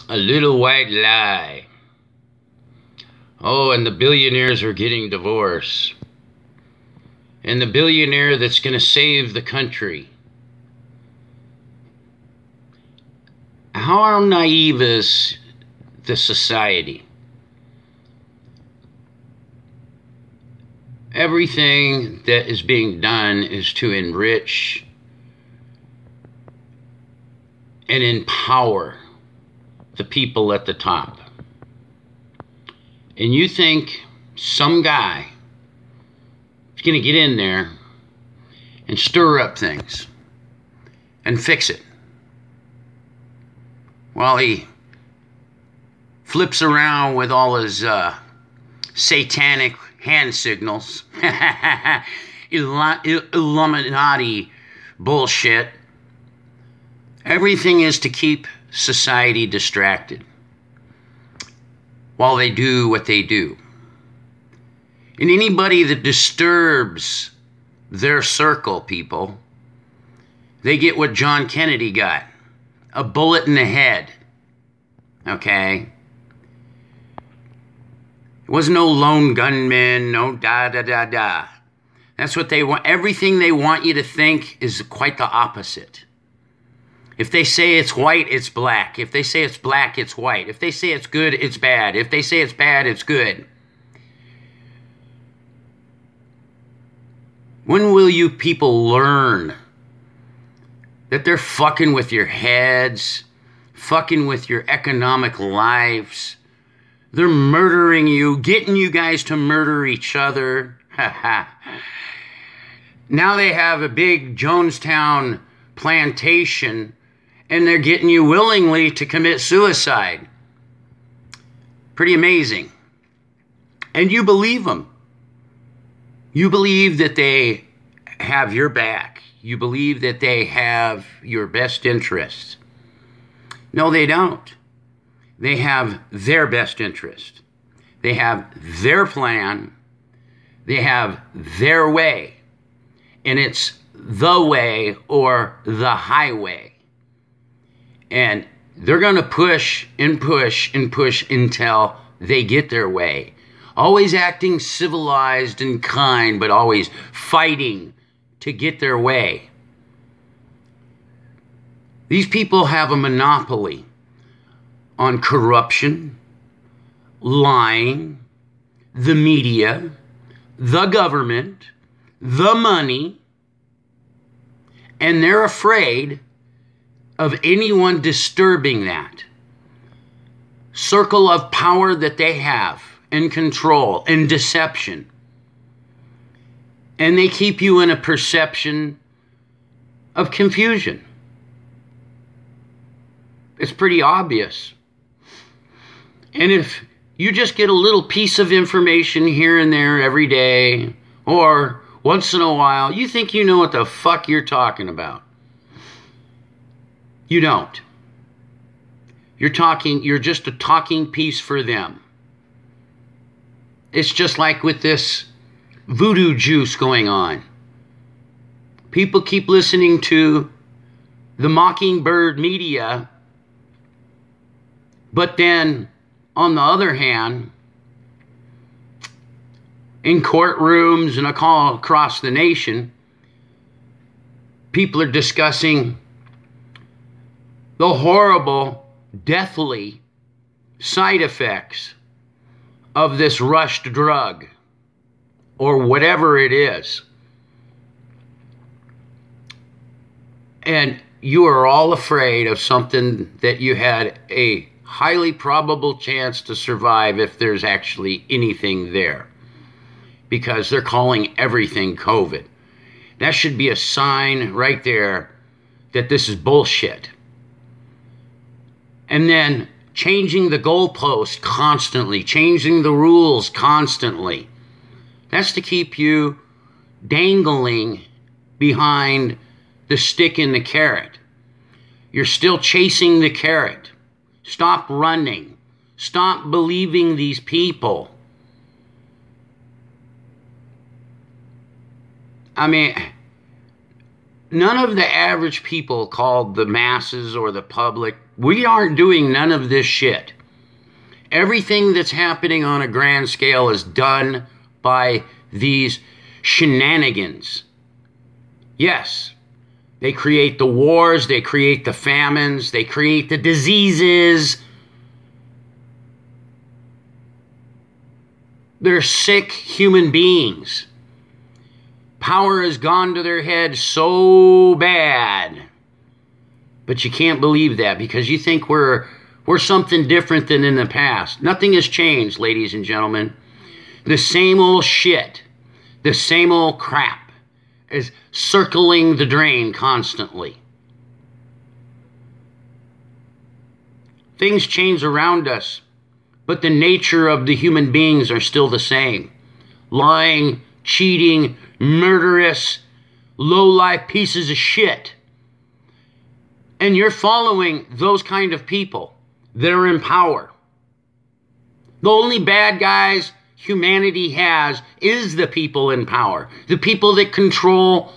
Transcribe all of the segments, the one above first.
A little white lie. Oh, and the billionaires are getting divorced. And the billionaire that's going to save the country. How naive is the society? Everything that is being done is to enrich and empower the people at the top. And you think some guy is going to get in there and stir up things and fix it. Well, he flips around with all his satanic hand signals, Illuminati bullshit. Everything is to keep society distracted while they do what they do. And anybody that disturbs their circle, people, they get what John Kennedy got. A bullet in the head. Okay? It was no lone gunman, no da-da-da-da. That's what they want. Everything they want you to think is quite the opposite. If they say it's white, it's black. If they say it's black, it's white. If they say it's good, it's bad. If they say it's bad, it's good. When will you people learn that they're fucking with your heads, fucking with your economic lives? They're murdering you, getting you guys to murder each other. Now they have a big Jonestown plantation, and they're getting you willingly to commit suicide. Pretty amazing. And you believe them. You believe that they have your back. You believe that they have your best interests. No, they don't. They have their best interest. They have their plan. They have their way. And it's the way or the highway. And they're going to push and push and push until they get their way. Always acting civilized and kind, but always fighting to get their way. These people have a monopoly on corruption, lying, the media, the government, the money, and they're afraid of anyone disturbing that circle of power that they have and control and deception. And they keep you in a perception of confusion. It's pretty obvious. And if you just get a little piece of information here and there every day, or once in a while, you think you know what the fuck you're talking about. You don't. You're just a talking piece for them. It's just like with this voodoo juice going on. People keep listening to the mockingbird media, but then, on the other hand, in courtrooms and all across the nation, people are discussing the horrible, deathly side effects of this rushed drug or whatever it is. And you are all afraid of something that you had a highly probable chance to survive if there's actually anything there, because they're calling everything COVID. That should be a sign right there that this is bullshit. And then changing the goalpost constantly, changing the rules constantly. That's to keep you dangling behind the stick and the carrot. You're still chasing the carrot. Stop running. Stop believing these people. I mean, none of the average people called the masses or the public We aren't doing none of this shit. Everything that's happening on a grand scale is done by these shenanigans. Yes, they create the wars, they create the famines, they create the diseases. They're sick human beings. Power has gone to their head so bad. But you can't believe that because you think we're something different than in the past. Nothing has changed, ladies and gentlemen. The same old shit, the same old crap is circling the drain constantly. Things change around us, but the nature of the human beings are still the same. Lying, cheating, murderous, low-life pieces of shit. And you're following those kind of people that are in power. The only bad guys humanity has is the people in power. The people that control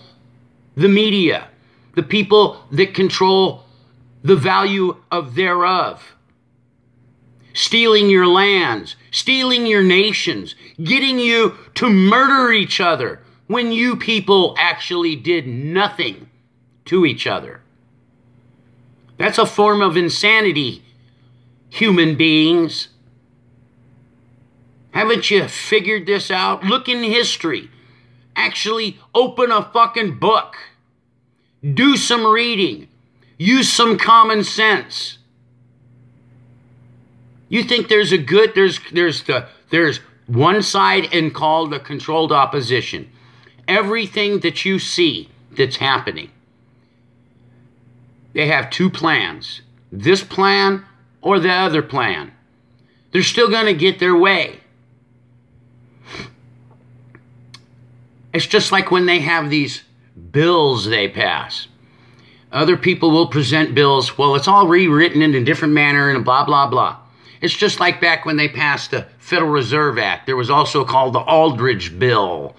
the media. The people that control the value of thereof. Stealing your lands, stealing your nations, getting you to murder each other when you people actually did nothing to each other. That's a form of insanity, human beings. Haven't you figured this out? Look in history. Actually open a fucking book. Do some reading. Use some common sense. You think there's a good, there's one side and called the controlled opposition. Everything that you see that's happening, they have two plans. This plan or the other plan. They're still going to get their way. It's just like when they have these bills they pass. Other people will present bills. Well, it's all rewritten in a different manner and blah, blah, blah. It's just like back when they passed the Federal Reserve Act. There was also called the Aldrich Bill.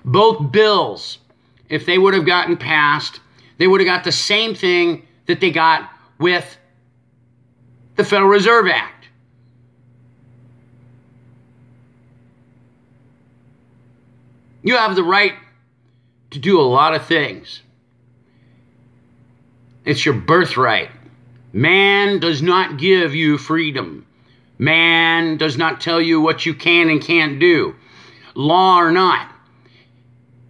Both bills, if they would have gotten passed, they would have got the same thing that they got with the Federal Reserve Act. You have the right to do a lot of things. It's your birthright. Man does not give you freedom. Man does not tell you what you can and can't do. Law or not.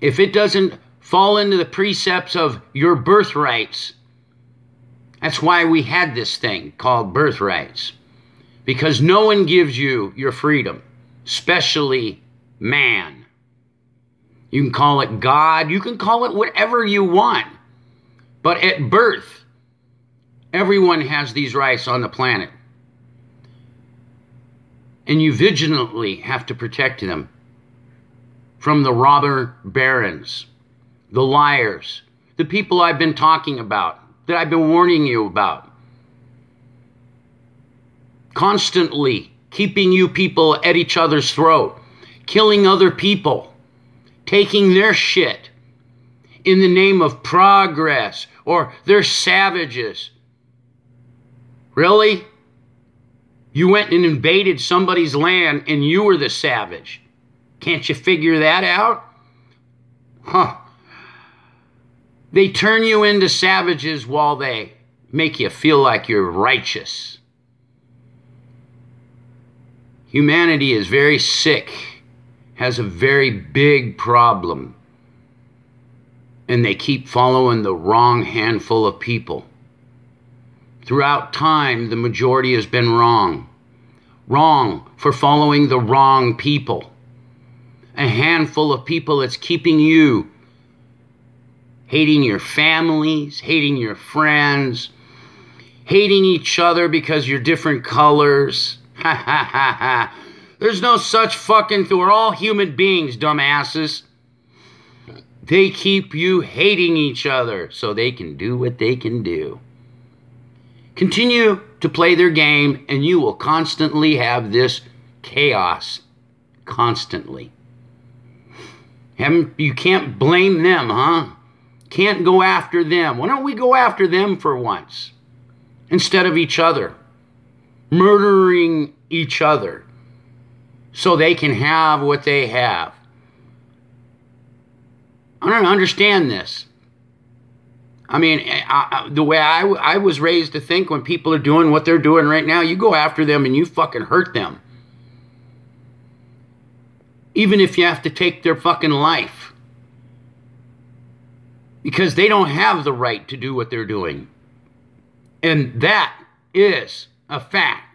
If it doesn't fall into the precepts of your birthrights, that's why we had this thing called birthrights. Because no one gives you your freedom, especially man. You can call it God, you can call it whatever you want. But at birth, everyone has these rights on the planet. And you vigilantly have to protect them from the robber barons, the liars, the people I've been talking about, that I've been warning you about. Constantly keeping you people at each other's throat, killing other people, taking their shit in the name of progress, or they're savages. Really? You went and invaded somebody's land and you were the savage. Can't you figure that out? Huh. They turn you into savages while they make you feel like you're righteous. Humanity is very sick, has a very big problem, and they keep following the wrong handful of people. Throughout time, the majority has been wrong. Wrong for following the wrong people. A handful of people that's keeping you hating your families, hating your friends, hating each other because you're different colors. Ha ha ha ha. There's no such fucking thing. We're all human beings, dumbasses. They keep you hating each other so they can do what they can do. Continue to play their game and you will constantly have this chaos. Constantly. You can't blame them, huh? Can't go after them. Why don't we go after them for once? instead of each other, murdering each other so they can have what they have. I don't understand this. I mean, the way I was raised to think, when people are doing what they're doing right now, you go after them and you fucking hurt them. Even if you have to take their fucking life. Because they don't have the right to do what they're doing. And that is a fact.